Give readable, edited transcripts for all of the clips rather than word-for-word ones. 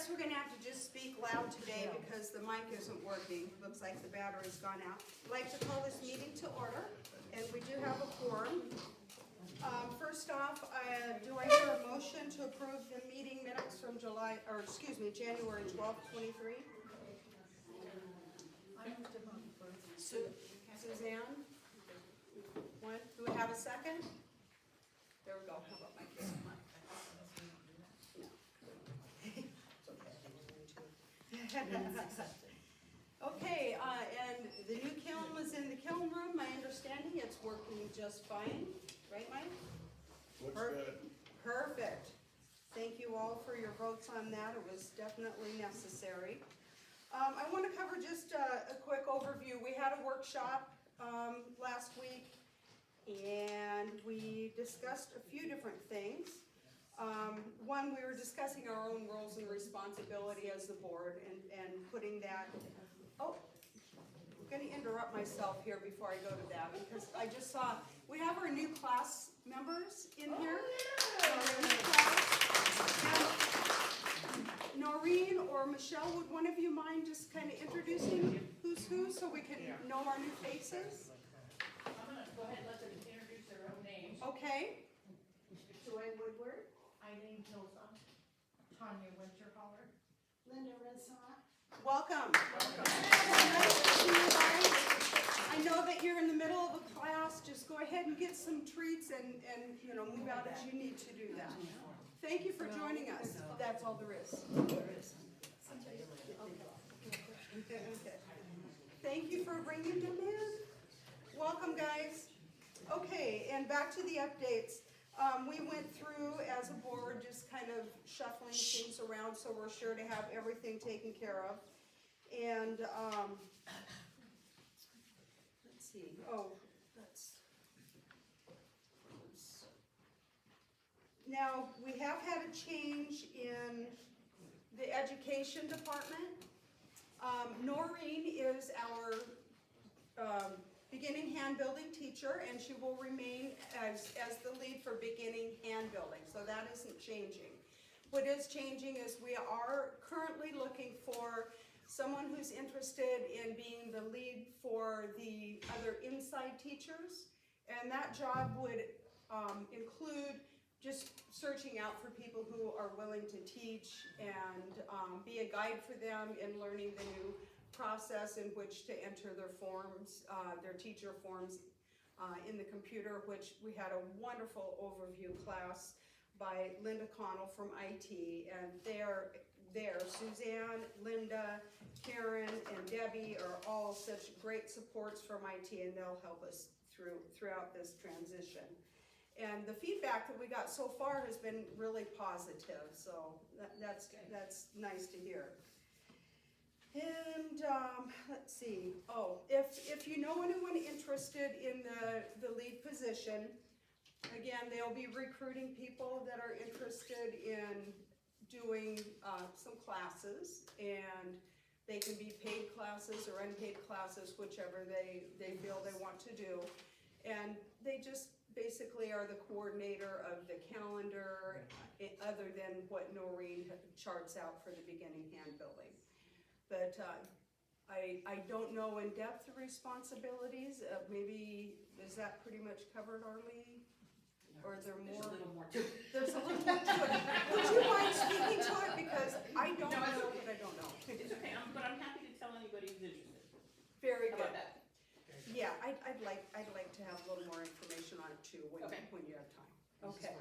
guess we're gonna have to just speak loud today because the mic isn't working. Looks like the battery's gone out. I'd like to call this meeting to order, and we do have a quorum. First off, do I hear a motion to approve the meeting minutes from January 12th, 23? Suzanne? One. Do we have a second? There we go. How about Mike? Okay, and the new kiln is in the kiln room. My understanding it's working just fine. Right, Mike? Looks good. Perfect. Thank you all for your votes on that. It was definitely necessary. I want to cover just a quick overview. We had a workshop last week, and we discussed a few different things. One, we were discussing our own roles and responsibility as the board and putting that, I'm going to interrupt myself here before I go to that because I just saw, we have our new class members in here. And Noreen or Michelle, would one of you mind just kind of introducing who's who so we can know our new faces? I'm going to go ahead and let them introduce their own names. Okay. Joy Woodward. Eileen Hilson, Tanya Winterholler, Linda Resott. Welcome. Nice to see you guys. I know that you're in the middle of a class. Just go ahead and get some treats and move out as you need to do that. Thank you for joining us. That's all there is. Okay. Thank you for bringing them in. Welcome, guys. Okay, and back to the updates. We went through as a board just kind of shuffling things around so we're sure to have everything taken care of. And let's see. Now we have had a change in the education department. Noreen is our beginning hand building teacher, and she will remain as the lead for beginning hand building, so that isn't changing. What is changing is we are currently looking for someone who's interested in being the lead for the other inside teachers, and that job would include just searching out for people who are willing to teach and be a guide for them in learning the new process in which to enter their forms, their teacher forms in the computer, which we had a wonderful overview class by Linda Connell from IT, and there, Suzanne, Linda, Karen, and Debbie are all such great supports from IT, and they'll help us throughout this transition. And the feedback that we got so far has been really positive, so that's nice to hear. And let's see. If you know anyone interested in the lead position, again, they'll be recruiting people that are interested in doing some classes, and they can be paid classes or unpaid classes, whichever they feel they want to do. And they just basically are the coordinator of the calendar, other than what Noreen charts out for the beginning hand building. But I don't know in depth the responsibilities. Maybe is that pretty much covered, Arlene? Or is there more? There's a little more to it. There's a little more to it. Would you mind speaking to it? Because I don't know what I don't know. It's okay, but I'm happy to tell anybody who's interested. Very How good. about that? Yeah, I'd like to have a little more information on it too when you have time. Okay.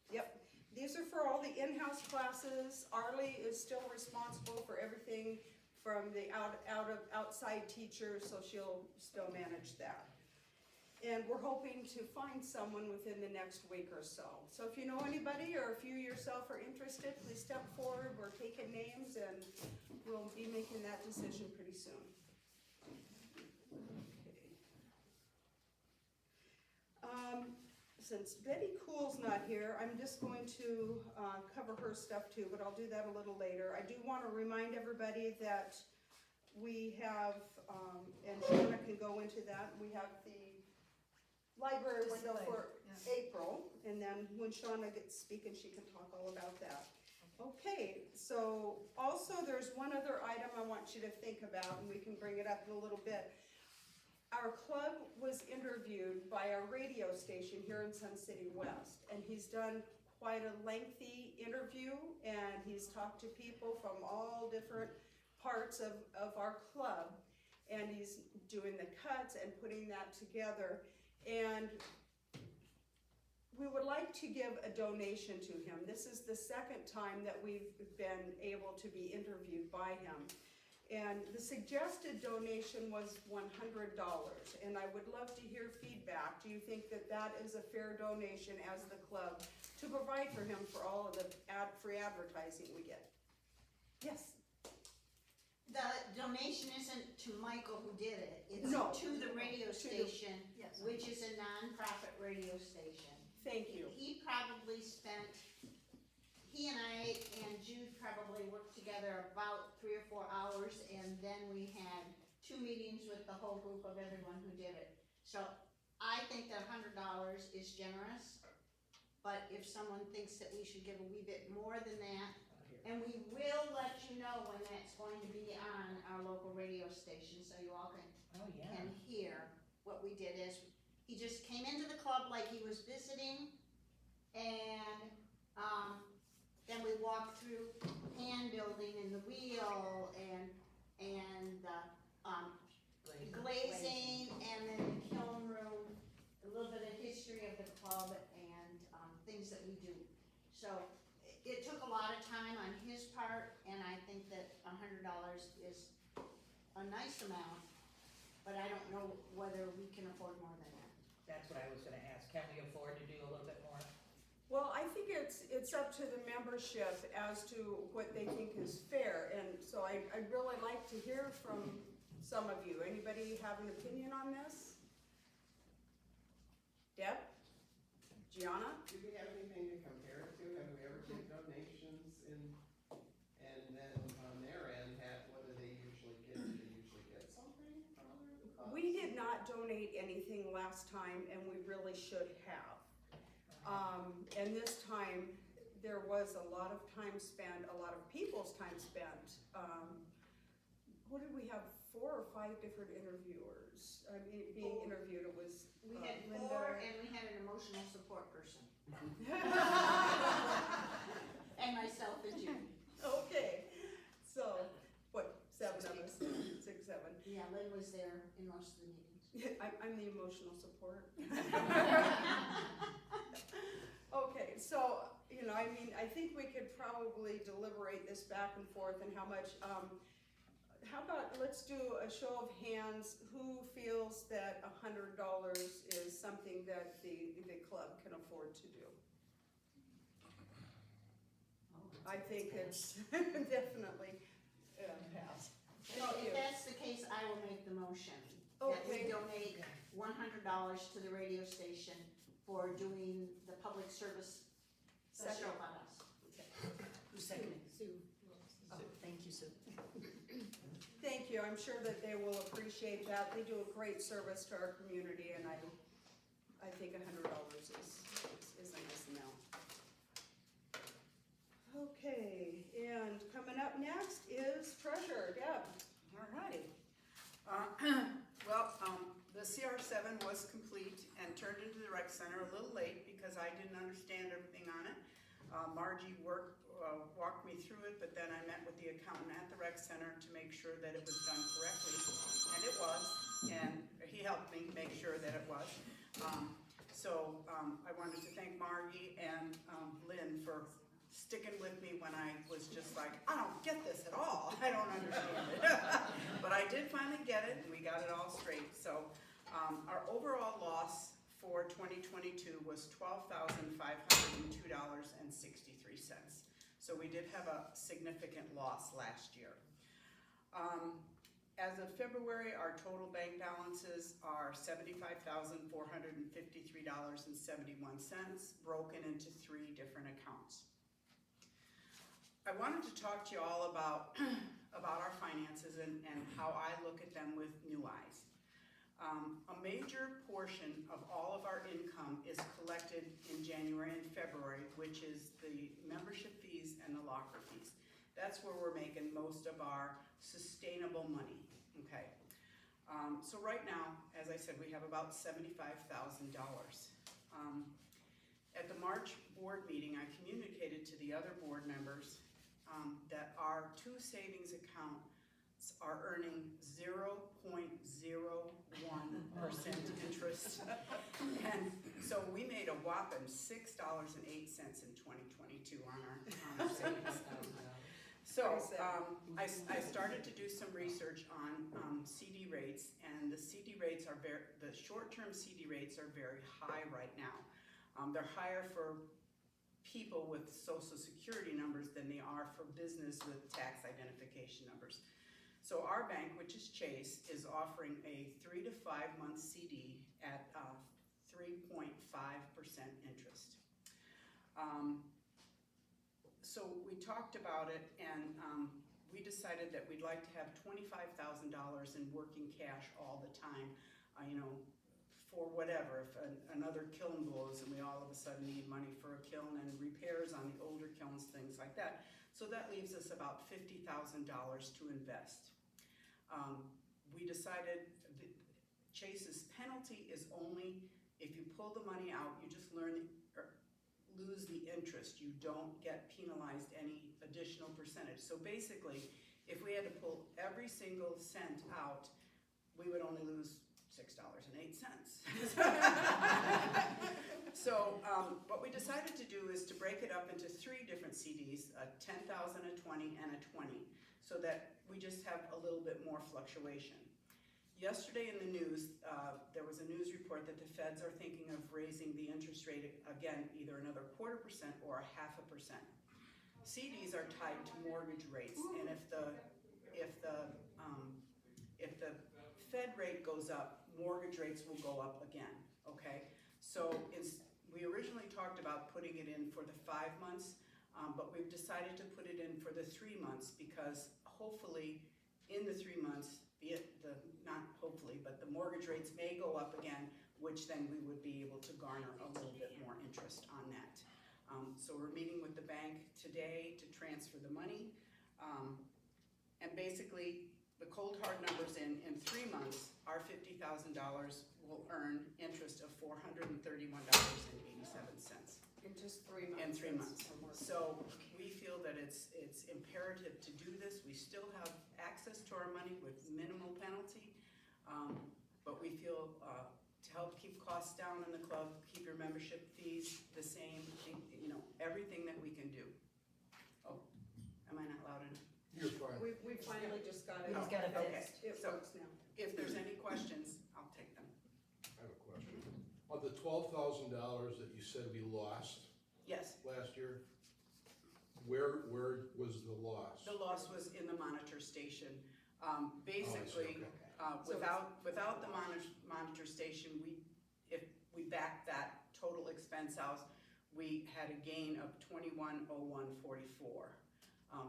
Yep. These are for all the in-house classes. Arlie is still responsible for everything from the outside teachers, so she'll still manage that. And we're hoping to find someone within the next week or so. So if you know anybody or if you yourself are interested, please step forward. We're taking names and we'll be making that decision pretty soon. Since Betty Cool's not here, I'm just going to cover her stuff too, but I'll do that a little later. I do want to remind everybody that we have, and Shauna can go into that, we have the library window for April, and then when Shauna gets speaking, she can talk all about that. Okay, so also there's one other item I want you to think about, and we can bring it up in a little bit. Our club was interviewed by our radio station here in Sun City West, and he's done quite a lengthy interview, and he's talked to people from all different parts of our club, and he's doing the cuts and putting that together. And we would like to give a donation to him. This is the second time that we've been able to be interviewed by him. And the suggested donation was $100, and I would love to hear feedback. Do you think that that is a fair donation as the club to provide for him for all of the free advertising we get? Yes. The donation isn't to Michael who did it, it's No. to the radio station, Yes. which is a nonprofit radio station. Thank you. He probably spent, he and I and Jude probably worked together about 3 or 4 hours, and then we had 2 meetings with the whole group of everyone who did it. So I think that $100 is generous, but if someone thinks that we should give a wee bit more than that, and we will let you know when that's going to be on our local radio station, so you all can hear what we did. Is he just came into the club like he was visiting, and then we walked through hand building and the wheel and the glazing, and then the kiln room, a little bit of history of the club, and things that we do. So it took a lot of time on his part, and I think that $100 is a nice amount, but I don't know whether we can afford more than that. That's what I was gonna ask, can we afford to do a little bit more? Well, I think it's up to the membership as to what they think is fair, and so I'd really like to hear from some of you. Anybody have an opinion on this? Deb? Gianna? Do we have anything to compare it to? Have we ever taken donations and then on their end, what do they usually get? Do they usually get something from other clubs? We did not donate anything last time, and we really should have. And this time, there was a lot of time spent, a lot of people's time spent. What did we have, 4 or 5 different interviewers? I mean, being interviewed, it was We had Linda. 4, and we had an emotional support person, and myself and Jude. Okay, so, what, 7 of us, 6, 7. Yeah, Lynn was there in most of the meetings. I'm the emotional support. Okay, so, you know, I mean, I think we could probably deliberate this back and forth and how much, how about, let's do a show of hands, who feels that $100 is something that the club can afford to do? I think it's definitely, pass. So Thank you. if that's the case, I will make the motion that we Okay. donate $100 to the radio station for doing the public service Second. show on us. Who's seconding? Sue. Oh, thank you, Sue. Thank you, I'm sure that they will appreciate that. They do a great service to our community, and I think $100 is a nice amount. Okay, and coming up next is treasurer, Deb. All righty. The CR7 was complete and turned into the rec center a little late because I didn't understand everything on it. Margie walked me through it, but then I met with the accountant at the rec center to make sure that it was done correctly, and it was, and he helped me make sure that it was. I wanted to thank Margie and Lynn for sticking with me when I was just like, I don't get this at all, I don't understand it. But I did finally get it, and we got it all straight. So our overall loss for 2022 was $12,502.63. So we did have a significant loss last year. As of February, our total bank balances are $75,453.71, broken into 3 different accounts. I wanted to talk to you all about our finances and how I look at them with new eyes. A major portion of all of our income is collected in January and February, which is the membership fees and and the locker fees. That's where we're making most of our sustainable money, okay? So right now, as I said, we have about $75,000. At the March board meeting, I communicated to the other board members that our two savings accounts are earning 0.01% interest. And so we made a whopping $6.08 in 2022 on our savings. So I started to do some research on CD rates, and the CD rates are the short-term CD rates are very high right now. They're higher for people with social security numbers than they are for business with tax identification numbers. So our bank, which is Chase, is offering a 3 to 5 month CD at 3.5% interest. So we talked about it, and we decided that we'd like to have $25,000 in working cash all the time, for whatever, if another kiln blows and we all of a sudden need money for a kiln and repairs on the older kilns, things like that. So that leaves us about $50,000 to invest. We decided Chase's penalty is only if you pull the money out, you just lose the interest. You don't get penalized any additional percentage. So basically, if we had to pull every single cent out, we would only lose $6.08. So what we decided to do is to break it up into 3 different CDs, a 10,000, a 20, and a 20, so that we just have a little bit more fluctuation. Yesterday in the news, there was a news report that the feds are thinking of raising the interest rate again, either another 0.25% or 0.5%. CDs are tied to mortgage rates, and if the Fed rate goes up, mortgage rates will go up again, okay? So we originally talked about putting it in for the 5 months, but we've decided to put it in for the 3 months because hopefully in the 3 months, not hopefully, but the mortgage rates may go up again, which then we would be able to garner a little bit more interest on that. So we're meeting with the bank today to transfer the money. And basically, the cold hard numbers in 3 months, our $50,000 will earn interest of $431.87. In just 3 months. In 3 months. So we feel that it's imperative to do this. We still have access to our money with minimal penalty, but we feel to help keep costs down in the club, keep your membership fees the same, everything that we can do. Oh, am I not loud enough? You're fine. We finally just got it. He's got it Okay. fixed. It So- works now. If there's any questions, I'll take them. I have a question. Of the $12,000 that you said we lost Yes, last year, where was the loss? the loss was in the monitor station. Basically, okay. without the monitor station, if we backed that total expense out, we had a gain of $21,0144.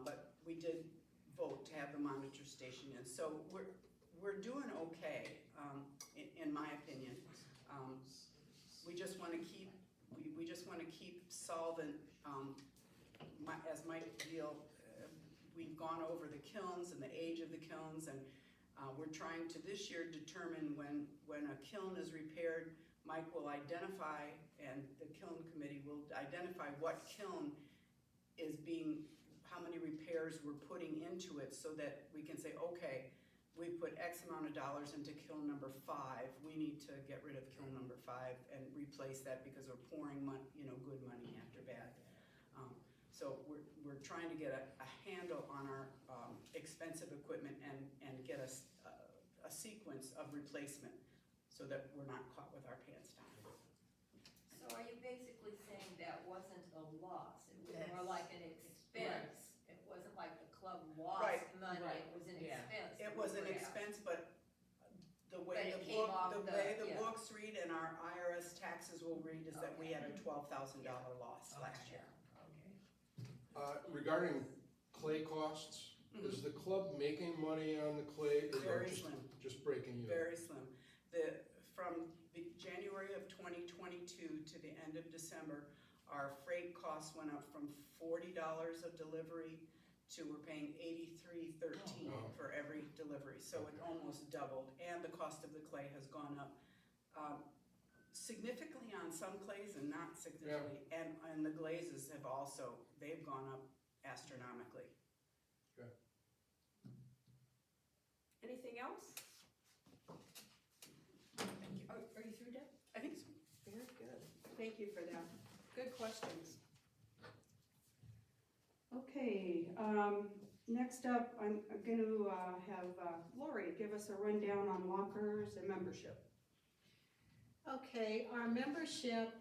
But we did vote to have the monitor station in, so we're doing okay, in my opinion. We just want to keep solvent. As Mike deal, we've gone over the kilns and the age of the kilns, and we're trying to this year determine when a kiln is repaired. Mike will identify, and the kiln committee will identify what kiln is how many repairs we're putting into it, so that we can say, okay, we put X amount of dollars into kiln number 5. We need to get rid of kiln number 5 and replace that because we're pouring good money after bad. So we're trying to get a handle on our expensive equipment and get a sequence of replacement so that we're not caught with our pants down. So are you basically saying that wasn't a loss? It was more like an expense? It wasn't like the club lost Right. money, Right. it was an Yeah. expense? It was an Yeah. expense, but the But way it the came off the yeah. books read and our IRS taxes will read is that we had a $12,000 loss last year. Okay. Regarding clay costs, is the club making money on the clay? Or Very just- slim. Just breaking even? Very slim. From the January of 2022 to the end of December, Our freight costs went up from $40 a delivery to we're paying $83.13 Oh. for every delivery, so it almost doubled. And the cost of the clay has gone up significantly on some clays and not significantly. And the glazes have also, they've gone up astronomically. Anything else? Are you through, Deb? I think so. Very good. Thank you for that. Good questions. Okay, next up, I'm going to have Lori give us a rundown on lockers and membership. Okay, our membership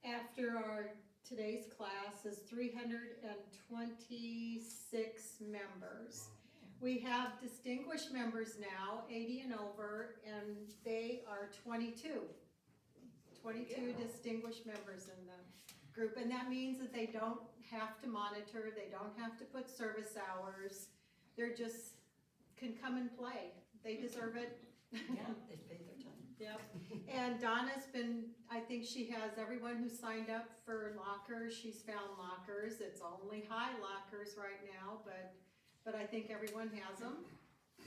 after our today's class is 326 members. We have distinguished members now, 80 and over, and they are 22 distinguished members in the group, and that means that they don't have to monitor, they don't have to put service hours, they're just, can come and play, they deserve it. Yeah, they paid their time. Yep, and Donna's been, I think she has everyone who signed up for lockers, she's found lockers, it's only high lockers right now, but I think everyone has them,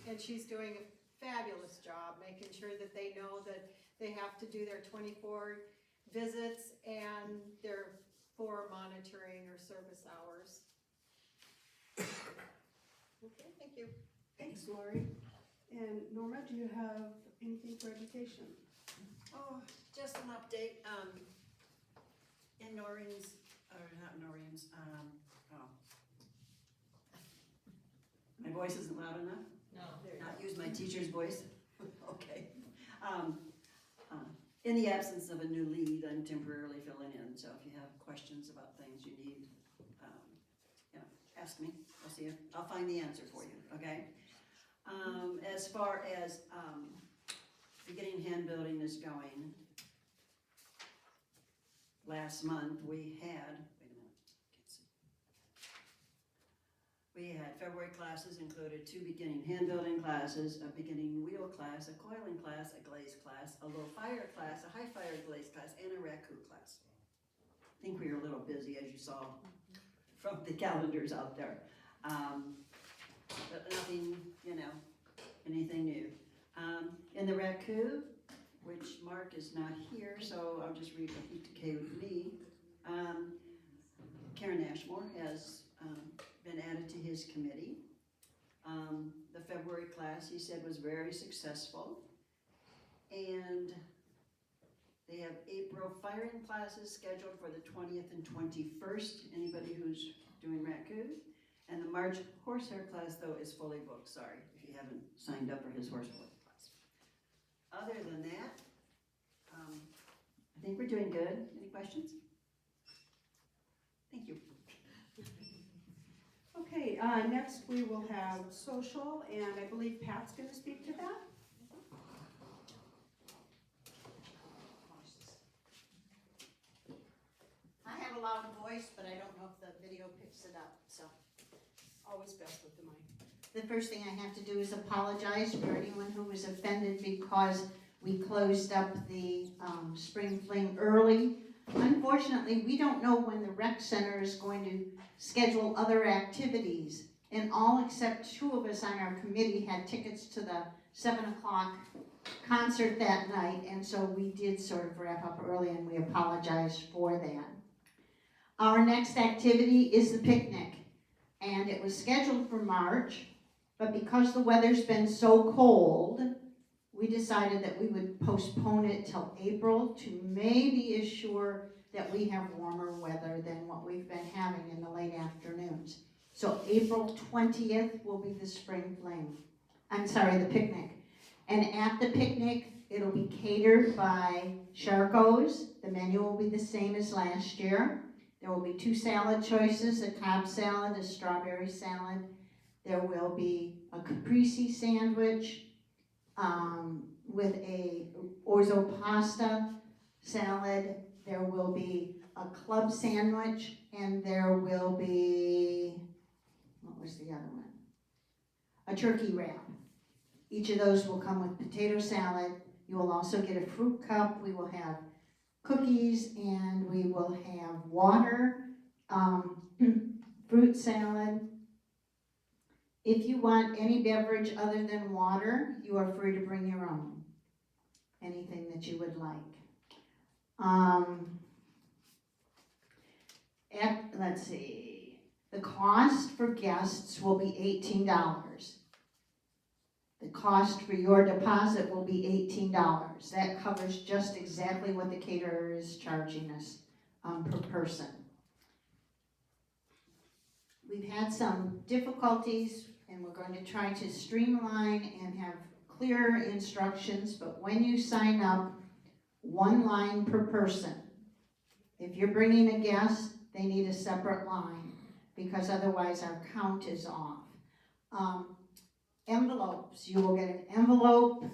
and she's doing a fabulous job making sure that they know that they have to do their 24 visits and their 4 monitoring or service hours. Okay, thank you. Thanks, Lori. And Norma, do you have anything for education? Oh, just an update, in Noreen's, or not Noreen's, my voice isn't loud enough? No. Not use my teacher's voice? Okay. In the absence of a new lead, I'm temporarily filling in, so if you have questions about things you need, ask me. I'll find the answer for you, okay? As far as beginning hand building is going, last month we had, wait a minute, can't see. We had February classes included 2 beginning hand building classes, a beginning wheel class, a coiling class, a glaze class, a low fire class, a high fire glaze class, and a raku class. I think we were a little busy, as you saw from the calendars out there. But nothing, anything new. In the raku, which Mark is not here, so I'll just read what he gave me. Karen Ashmore has been added to his committee. The February class, he said, was very successful. And they have April firing classes scheduled for the 20th and 21st, anybody who's doing raku. And the March horsehair class, though, is fully booked, sorry, if you haven't signed up for his horsehair class. Other than that, I think we're doing good. Any questions? Thank you. Okay, next we will have social, and I believe Pat's going to speak to that. I have a loud voice, but I don't know if the video picks it up, so. Always best with the mic. The first thing I have to do is apologize for anyone who was offended because we closed up the spring fling early. Unfortunately, we don't know when the rec center is going to schedule other activities. And all except 2 of us on our committee had tickets to the 7 o'clock concert that night, and so we did sort of wrap up early, and we apologize for that. Our next activity is the picnic, and it was scheduled for March, but because the weather's been so cold, we decided that we would postpone it till April to maybe assure that we have warmer weather than what we've been having in the late afternoons. So April 20th will be the spring fling. The picnic. And at the picnic, it'll be catered by Sharko's. The menu will be the same as last year. There will be 2 salad choices, a Cobb salad, a strawberry salad. There will be a caprese sandwich with a orzo pasta salad. There will be a club sandwich, and there will be, what was the other one? A turkey wrap. Each of those will come with potato salad. You will also get a fruit cup. We will have cookies, and we will have water, fruit salad. If you want any beverage other than water, you are free to bring your own. Anything that you would like. Let's see. The cost for guests will be $18. The cost for your deposit will be $18. That covers just exactly what the caterer is charging us per person. We've had some difficulties, and we're going to try to streamline and have clear instructions, but when you sign up, one line per person. If you're bringing a guest, they need a separate line, because otherwise our count is off. Envelopes, you will get an envelope,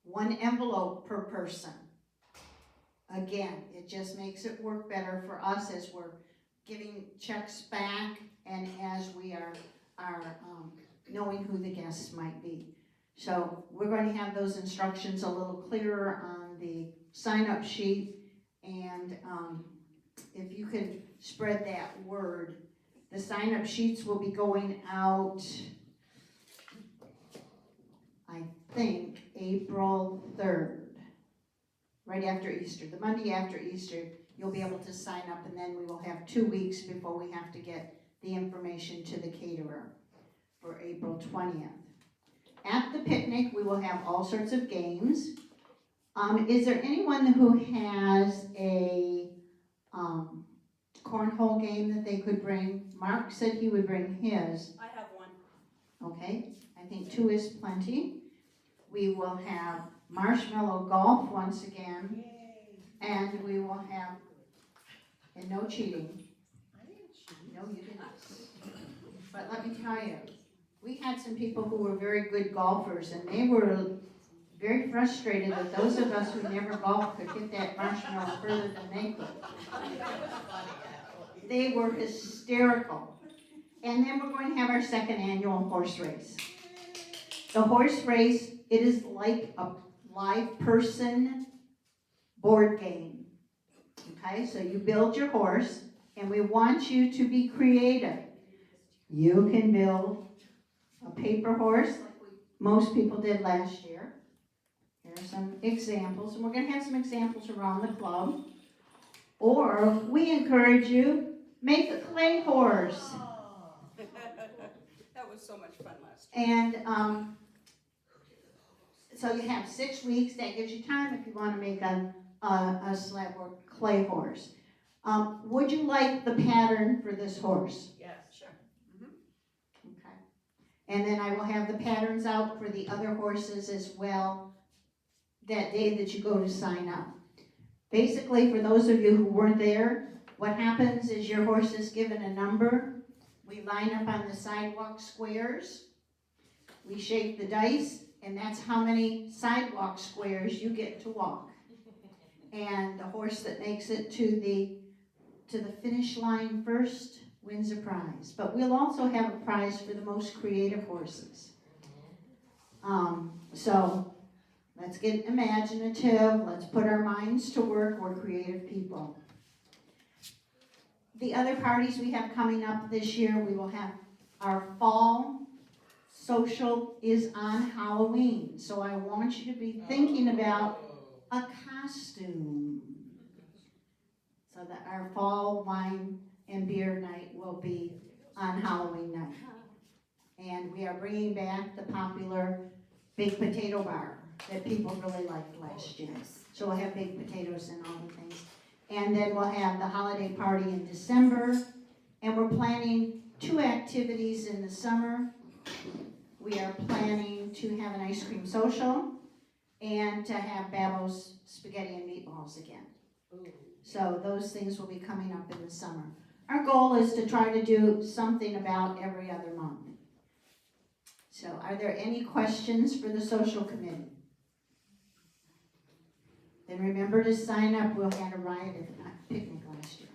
one envelope per person. Again, it just makes it work better for us as we're giving checks back and as we are knowing who the guests might be. So we're going to have those instructions a little clearer on the sign-up sheet, and if you can spread that word. The sign-up sheets will be going out, I think, April 3rd, right after Easter. The Monday after Easter, you'll be able to sign up, and then we will have 2 weeks before we have to get the information to the caterer for April 20th. At the picnic, we will have all sorts of games. Is there anyone who has a cornhole game that they could bring? Mark said he would bring his. I have one. Okay, I think 2 is plenty. We will have marshmallow golf once again. Yay. And we will have, and no cheating. I didn't cheat. No, you didn't. But let me tell you, we had some people who were very good golfers, and they were very frustrated that those of us who never golfed could hit that marshmallow further than they could. They were hysterical. And then we're going to have our second annual horse race. The horse race, it is like a live person board game. Okay, so you build your horse, and we want you to be creative. You can build a paper horse like most people did last year. Here are some examples, and we're going to have some examples around the club. Or we encourage you, make a clay horse. That was so much fun last year. And so you have 6 weeks. That gives you time if you want to make a slab or clay horse. Would you like the pattern for this horse? Yes. Sure. Okay. And then I will have the patterns out for the other horses as well that day that you go to sign up. Basically, for those of you who weren't there, what happens is your horse is given a number. We line up on the sidewalk squares. We shake the dice, and that's how many sidewalk squares you get to walk. And the horse that makes it to the finish line first wins a prize. But we'll also have a prize for the most creative horses. So let's get imaginative. Let's put our minds to work. We're creative people. The other parties we have coming up this year, we will have our fall social is on Halloween. So I want you to be thinking about a costume. So that our fall wine and beer night will be on Halloween night. And we are bringing back the popular baked potato bar that people really liked last year. So we'll have baked potatoes and all the things. And then we'll have the holiday party in December. And we're planning 2 activities in the summer. We are planning to have an ice cream social and to have Babbo's spaghetti and meatballs again. So those things will be coming up in the summer. Our goal is to try to do something about every other month. So are there any questions for the social committee? Then remember to sign up. We'll have a riot at the picnic last year.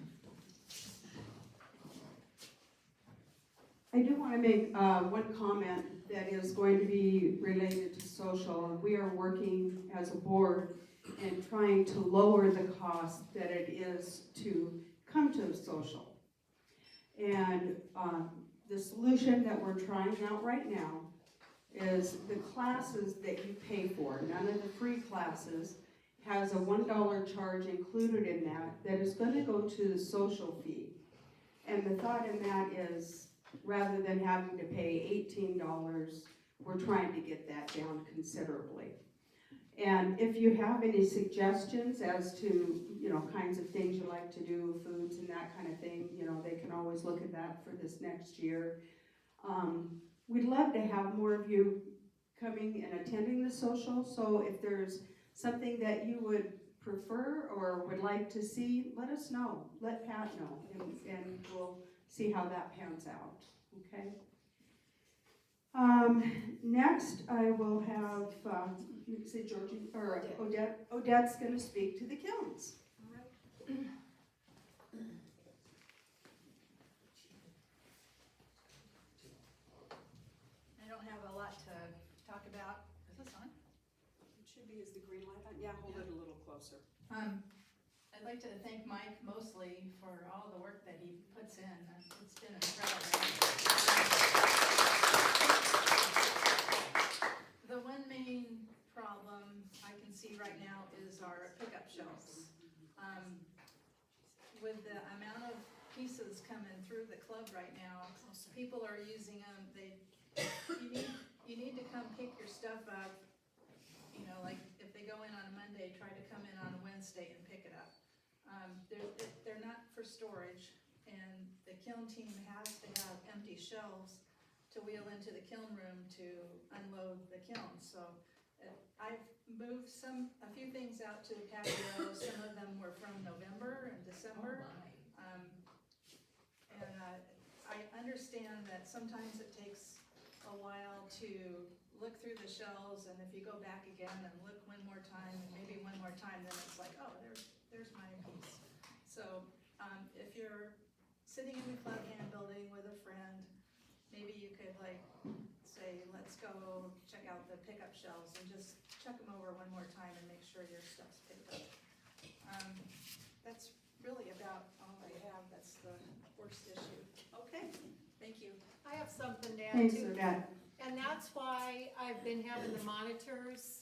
I do want to make one comment that is going to be related to social. We are working as a board, in trying to lower the cost that it is to come to a social. And the solution that we're trying out right now is the classes that you pay for, none of the free classes, has a $1 charge included in that is going to go to the social fee. And the thought in that is, rather than having to pay $18, we're trying to get that down considerably. And if you have any suggestions as to, kinds of things you like to do, foods and that kind of thing, they can always look at that for this next year. We'd love to have more of you coming and attending the social, so if there's something that you would prefer or would like to see, let us know. Let Pat know, and we'll see how that pans out, okay? Next, I will have, you can say Georgie, or Odette. Odette's gonna speak to the kilns. I don't have a lot to talk about. Is this on? It should be, is the green light on? Yeah, hold it a little closer. I'd like to thank Mike mostly for all the work that he puts in. It's been incredible. The one main problem I can see right now is our pickup shelves. With the amount of pieces coming through the club right now, people are using them. You need to come pick your stuff up. Like if they go in on a Monday, try to come in on a Wednesday and pick it up. They're not for storage, and the kiln team has to have empty shelves to wheel into the kiln room to unload the kiln. So I've moved a few things out to the patio. Some of them were from November and December. I understand that sometimes it takes a while to look through the shelves, and if you go back again and look one more time, and maybe one more time, then it's like, oh, there's my piece. So if you're sitting in the club hand building with a friend, maybe you could say, let's go check out the pickup shelves and just check them over one more time and make sure your stuff's picked up. That's really about all I have. That's the worst issue. Okay. Thank you. I have something to add Thanks, too. Odette. And that's why I've been having the monitors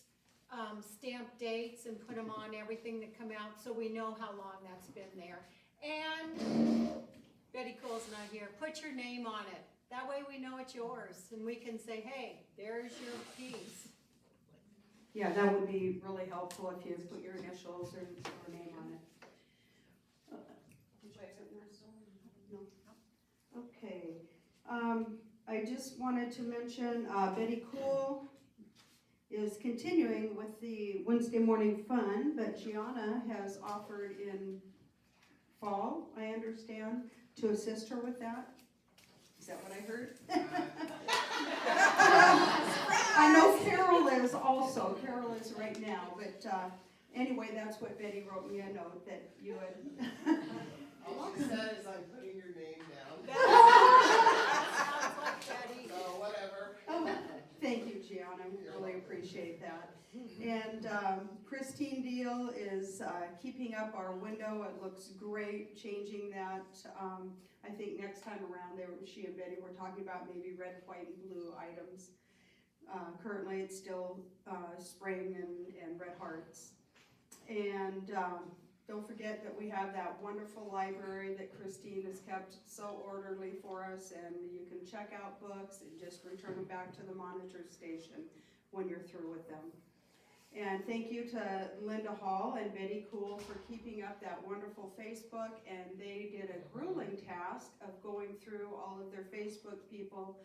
stamp dates and put them on everything that come out, so we know how long that's been there. And Betty Cole's not here. Put your name on it. That way we know it's yours, and we can say, hey, there's your piece. Yeah, that would be really helpful if you put your initials or name on it. Did you have something else? No? Okay. I just wanted to mention Betty Cool is continuing with the Wednesday morning fun, but Gianna has offered in fall, I understand, to assist her with that. Is that what I heard? I know Carol is also. Carol is right now, but anyway, that's what Betty wrote me a note that you had. All she said is I'm putting your name down. Sounds like Betty. So whatever. Oh, thank you, Gianna. Really appreciate that. And Christine Deal is keeping up our window. It looks great, changing that. I think next time around, she and Betty were talking about maybe red, white, and blue items. Currently, it's still spring and red hearts. And don't forget that we have that wonderful library that Christine has kept so orderly for us, and you can check out books and just return them back to the monitor station when you're through with them. And thank you to Linda Hall and Betty Cool for keeping up that wonderful Facebook, and they did a grueling task of going through all of their Facebook people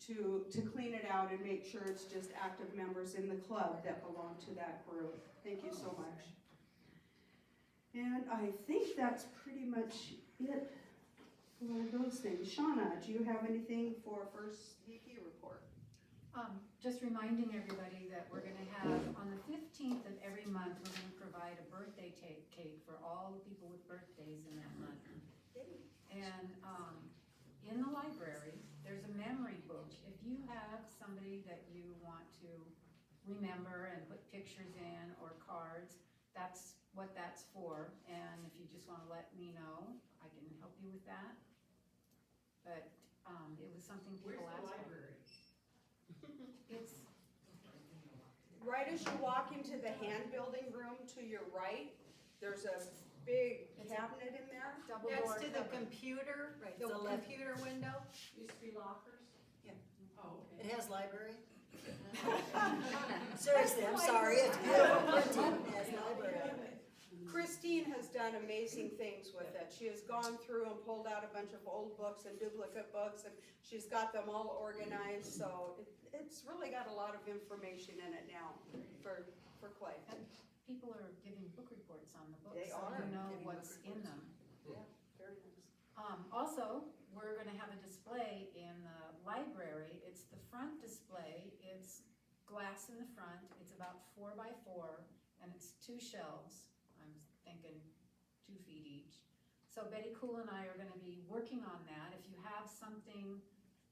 to clean it out and make sure it's just active members in the club that belong to that group. Thank you so much. And I think that's pretty much it for those things. Shauna, do you have anything for first VP report? Just reminding everybody that we're gonna have, on the 15th of every month, we're gonna provide a birthday cake for all the people with birthdays in that month. And in the library, there's a memory book. If you have somebody that you want to remember and put pictures in or cards, that's what that's for, and if you just wanna let me know, I can help you with that. But, it was something people asked for. library? It's, Right as you walk into the hand building room to your right, there's a big cabinet in there. Double Next door to the cupboard. computer, Right, the the left. computer window. Used to be lockers? Yeah. Oh, It okay. has library. Seriously, I'm sorry, it's beautiful printing, it has library. Christine has done amazing things with it. She has gone through and pulled out a bunch of old books and duplicate books, and she's got them all organized, so it's really got a lot of information in it now for Clay. and people are giving book reports on the books, They so are you know giving what's book in reports. them. Very nice. Also, we're gonna have a display in the library. It's the front display. It's glass in the front. It's about 4 by 4, and it's 2 shelves. I'm thinking 2 feet each. So Betty Cool and I are gonna be working on that. If you have something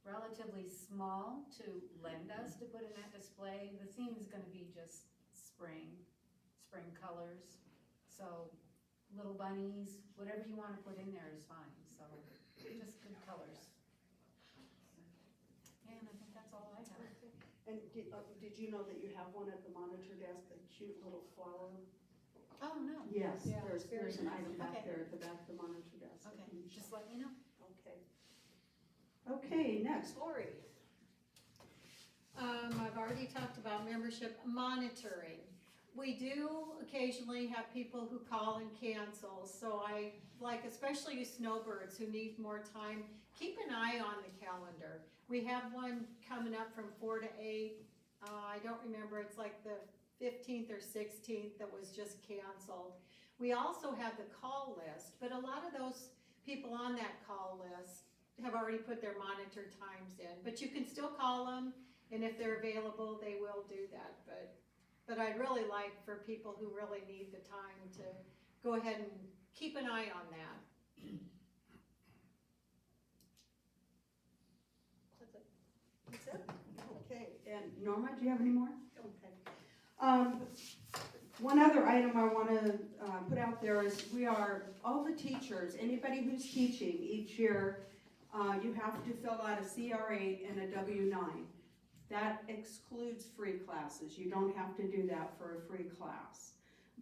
relatively small to lend us to put in that display, the theme is gonna be just spring colors. So little bunnies, whatever you wanna put in there is fine, so just good colors. And I think that's all I have. And did you know that you have one at the monitor desk, a cute little flower? Oh, no, Yes, Yeah, there's an item back Okay. there at the back of the monitor desk. okay, just let me know. Okay. Okay, next, Lori. I've already talked about membership monitoring. We do occasionally have people who call and cancel, so I, like especially you snowbirds who need more time, keep an eye on the calendar. We have one coming up from 4 to 8, I don't remember, it's like the 15th or 16th that was just canceled. We also have the call list, but a lot of those people on that call list have already put their monitor times in, but you can still call them, and if they're available, they will do that, but I'd really like for people who really need the time to go ahead and keep an eye on that. That's it? Okay, and Norma, do you have any more? Okay. One other item I wanna, put out there is all the teachers, anybody who's teaching each year, you have to fill out a CR8 and a W9. That excludes free classes. You don't have to do that for a free class.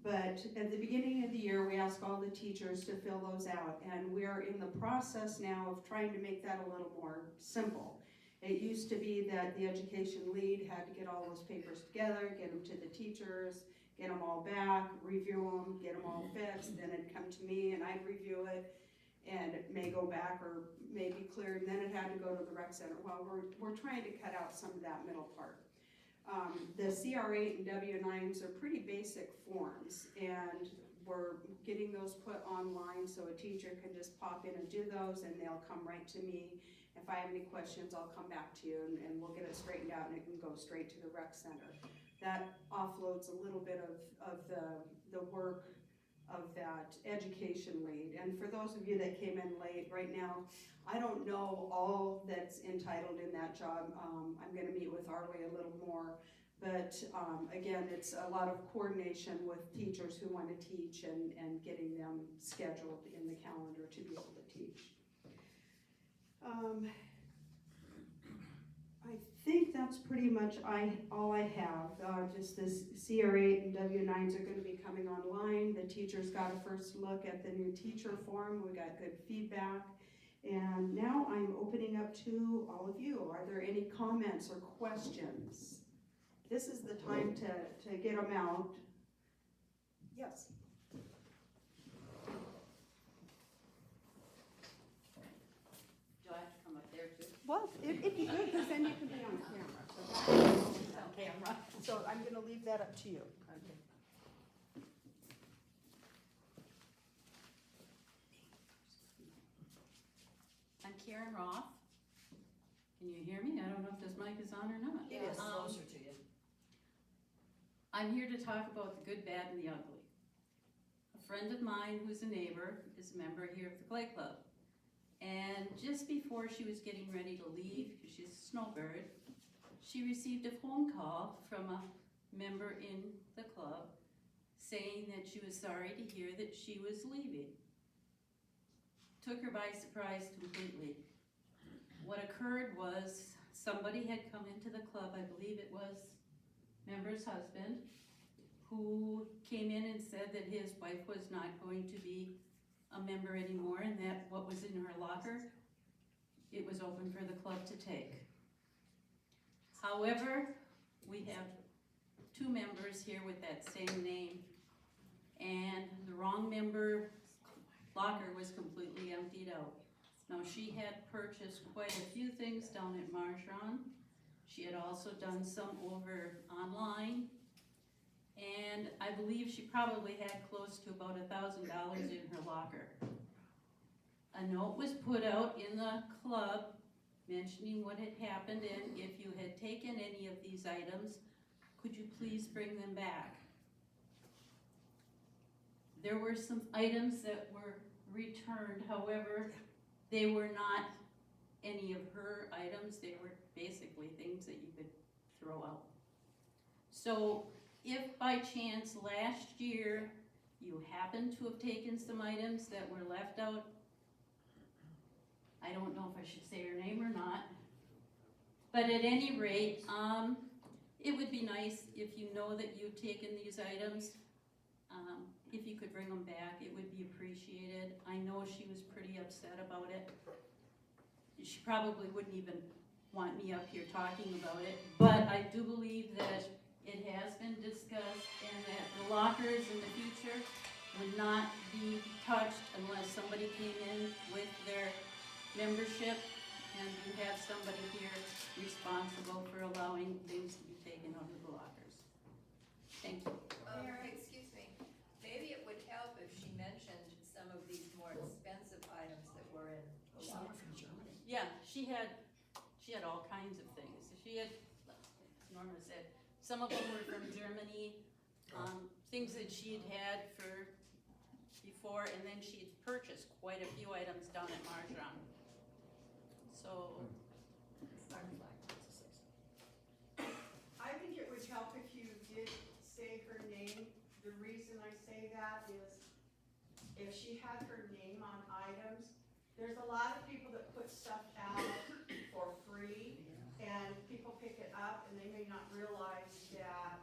But at the beginning of the year, we ask all the teachers to fill those out, and we're in the process now of trying to make that a little more simple. It used to be that the education lead had to get all those papers together, get them to the teachers, get them all back, review them, get them all fixed, then it'd come to me and I'd review it, and it may go back or may be cleared, and then it had to go to the rec center. Well, we're trying to cut out some of that middle part. The CR8 and W9s are pretty basic forms, and we're getting those put online so a teacher can just pop in and do those, and they'll come right to me. If I have any questions, I'll come back to you, and we'll get it straightened out, and it can go straight to the rec center. That offloads a little bit of the work of that education lead. And for those of you that came in late, right now, I don't know all that's entitled in that job. I'm gonna meet with Arlie a little more, but again, it's a lot of coordination with teachers who wanna teach and getting them scheduled in the calendar to be able to teach. I think that's pretty much all I have. Just this CR8 and W9s are gonna be coming online. The teachers got a first look at the new teacher form. We got good feedback. And now I'm opening up to all of you. Are there any comments or questions? This is the time to get them out. Yes. Do I have to come up there too? Well, it'd be good, because then you can be on camera. So I'm gonna leave that up to you. Okay. I'm Karen Roth. Can you hear me? I don't know if this mic is on or not. It is closer to you. I'm here to talk about the good, bad, and the ugly. A friend of mine who's a neighbor is a member here of the Clay Club. And just before she was getting ready to leave, because she's a snowbird, she received a phone call from a member in the club saying that she was sorry to hear that she was leaving. Took her by surprise completely. What occurred was somebody had come into the club, I believe it was member's husband, who came in and said that his wife was not going to be a member anymore and that what was in her locker, it was open for the club to take. However, we have 2 members here with that same name, and the wrong member locker was completely emptied out. Now, she had purchased quite a few things down at Marjan. She had also done some over online, and I believe she probably had close to about $1,000 in her locker. A note was put out in the club mentioning what had happened, and if you had taken any of these items, could you please bring them back? There were some items that were returned, however, they were not any of her items, they were basically things that you could throw out. So if by chance last year you happened to have taken some items that were left out, I don't know if I should say her name or not, but at any rate, it would be nice if you know that you've taken these items, if you could bring them back, it would be appreciated. I know she was pretty upset about it. She probably wouldn't even want me up here talking about it, but I do believe that it has been discussed and that the lockers in the future would not be touched unless somebody came in with their membership, and you have somebody here responsible for allowing things to be taken out of the lockers. Thank you. Excuse me, maybe it would help if she mentioned some of these more expensive items that were in the locker. Yeah, she had all kinds of things. She had, as Norma said, some of them were from Germany, things that she had for before, and then she had purchased quite a few items down at Marjan. So, I think it would help if you did say her name. The reason I say that is if she had her name on items, there's a lot of people that put stuff out for free and people pick it up and they may not realize that.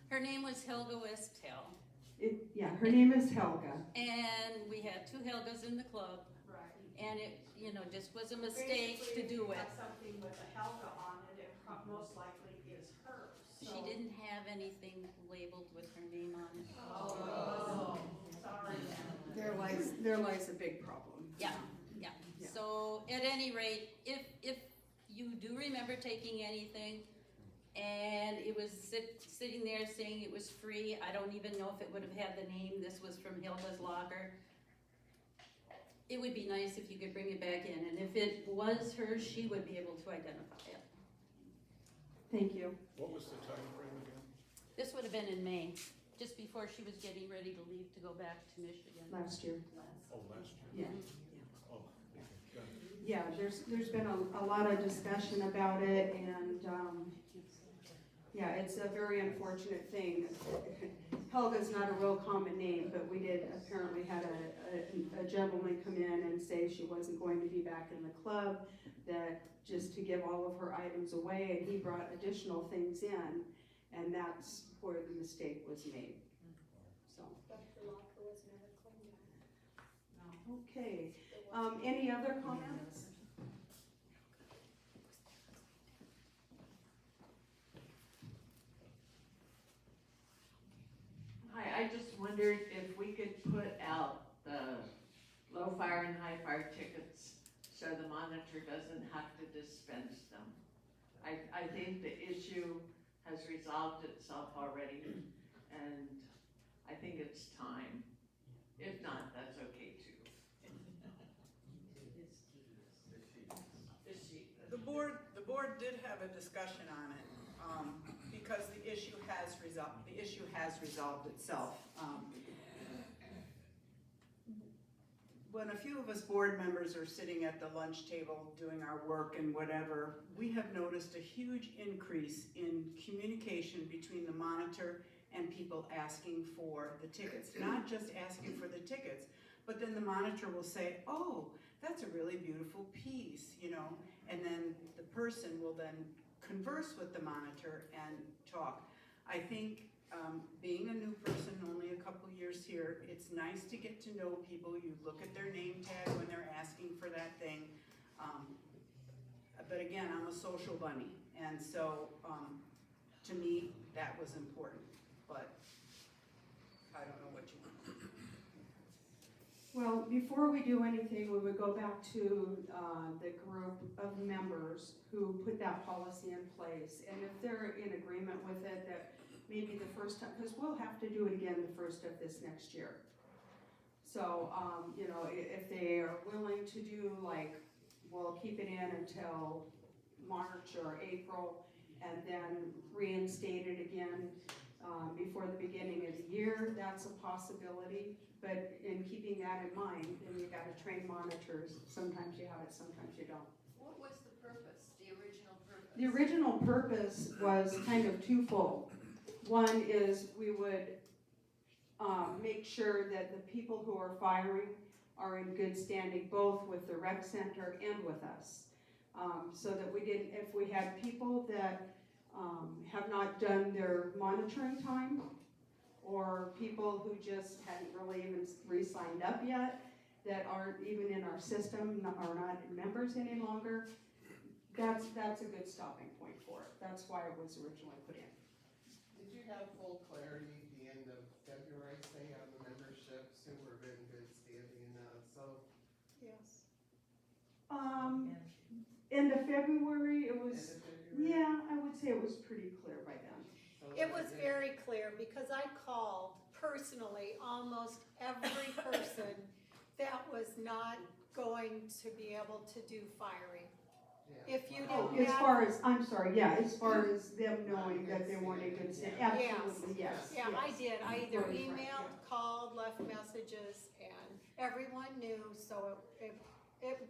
her name was Helga Westphal, Yeah, her name is Helga. and we had 2 Helgas in the club, Right. and it, just was a mistake to do it. Basically, if you have something with a Helga on it, it most likely is hers. She didn't have anything labeled with her name on it. Oh, sorry. There lies a big problem. Yeah. So at any rate, if you do remember taking anything and it was sitting there saying it was free, I don't even know if it would have had the name, this was from Hilda's locker. It would be nice if you could bring it back in, and if it was hers, she would be able to identify it. Thank you. What was the time frame again? This would have been in May, just before she was getting ready to leave to go back to Michigan. Last year. Oh, last year. Yeah. Oh, okay, got it. Yeah, there's been a lot of discussion about it, and, yeah, it's a very unfortunate thing. Helga's not a real common name, but we did apparently had a gentleman come in and say she wasn't going to be back in the club, that just to give all of her items away, and he brought additional things in, and that's where the mistake was made, so. But the locker was never cleaned out. Okay, any other comments? Hi, I just wondered if we could put out the low fire and high fire tickets so the monitor doesn't have to dispense them. I think the issue has resolved itself already, and I think it's time. If not, that's okay too. The board did have a discussion on it, because the issue has resolved itself. When a few of us board members are sitting at the lunch table doing our work and whatever, we have noticed a huge increase in communication between the monitor and people asking for the tickets. Not just asking for the tickets, but then the monitor will say, oh, that's a really beautiful piece, you know? And then the person will then converse with the monitor and talk. I think being a new person, only a couple years here, it's nice to get to know people. You look at their name tag when they're asking for that thing. But again, I'm a social bunny, and so to me, that was important. But I don't know what you want. Well, before we do anything, we would go back to the group of members who put that policy in place. And if they're in agreement with it, that maybe the first time, because we'll have to do it again the first of this next year. So, you know, if they are willing to do like, we'll keep it in until March or April and then reinstate it again before the beginning of the year, that's a possibility. But in keeping that in mind, then you gotta train monitors. Sometimes you have it, sometimes you don't. What was the purpose, the original purpose? The original purpose was kind of twofold. One is we would make sure that the people who are firing are in good standing, both with the rec center and with us. So that we didn't, if we had people that have not done their monitoring time, or people who just hadn't really even re-signed up yet, that aren't even in our system, are not members any longer, that's a good stopping point for it. That's why it was originally put in. Did you have full clarity at the end of February, say, on the memberships who were in good standing and not so? Yes. End of February, it was, End of February? yeah, I would say it was pretty clear by then. So It was very clear because I called personally almost every person that was not going to be able to do firing. Yeah. If you Oh, didn't as have, far as, I'm sorry, yeah, as far as them knowing that they weren't in good standing, absolutely, yes. yeah, I yes. did. I either Right, right, emailed, yeah. called, left messages, and everyone knew, so it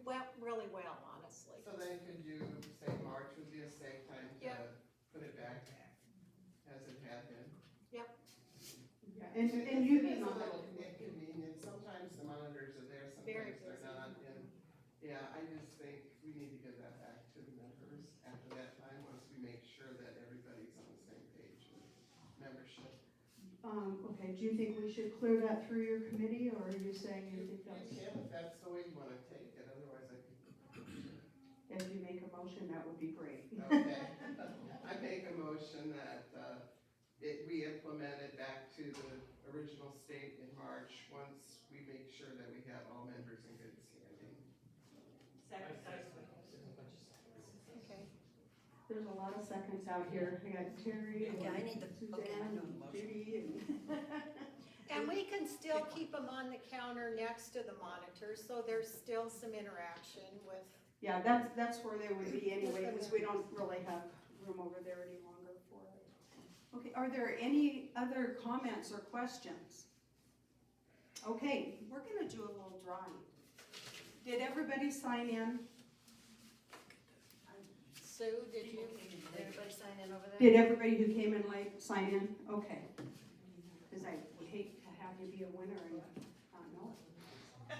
went really well, honestly. So then could you say March would be a safe time to Yep. put it back as it had been? Yeah, and you It is can, a little inconvenient, sometimes the monitors are there, Very sometimes they're not, and, yeah, I just think we need to give that back to the members after that time, once we make sure that everybody's on the same page with membership. okay, do you think we should clear that through your committee, or are you saying you think that's, You can, if that's the way you wanna take it, otherwise I could. if you make a motion, that would be great. Okay, I make a motion that, we implement it back to the original state in March, once we make sure that we have all members in good standing. Okay. There's a lot of seconds out here. I got Terry and Yeah, I need the, okay, I Suzanne know the and motion. Judy and. And we can still keep them on the counter next to the monitors, so there's still some interaction with. Yeah, that's where they would be anyway, because we don't really have room over there any longer for it. Okay, are there any other comments or questions? Okay, we're gonna do a little drawing. Did everybody sign in? Sue, did you? Did everybody sign in over there? Did everybody who came in late sign in? Okay. Because I would hate to have you be a winner and not know it.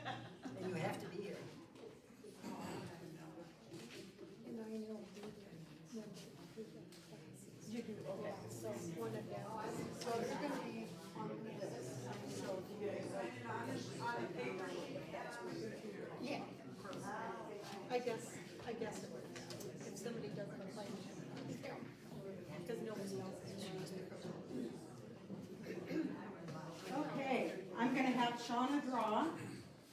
And you have to be here. You do, okay, so one of them. So it's gonna be on this. So you sign it on paper. Yeah. I guess it would, if somebody doesn't complain. Because nobody else is. Okay, I'm gonna have Shauna draw,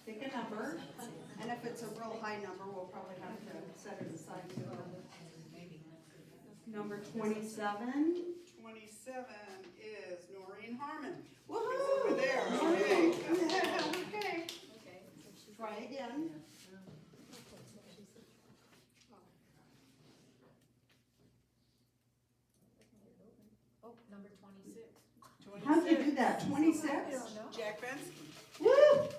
pick a number, and if it's a real high number, we'll probably have to set it aside. Number 27. 27 is Noreen Harmon. Woohoo! She's over there. Okay. Okay. Try again. Oh, number 26. How'd you do that? 26? I don't know. Jack Bensky. Woo!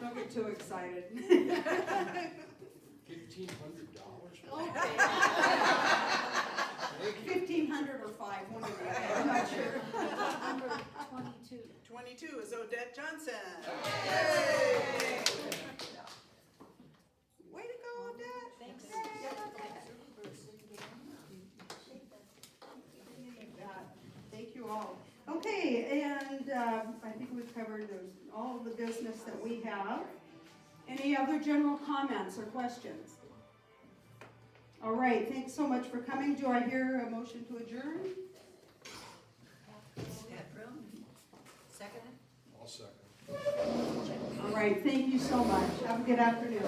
Don't get too excited. 2022 is Odette Johnson. Way to go, Odette. Thanks. Thank you all. Okay, and I think we've covered all of the business that we have. Any other general comments or questions? All right, thanks so much for coming. Do I hear a motion to adjourn? Second? I'll second. All right, thank you so much. Have a good afternoon.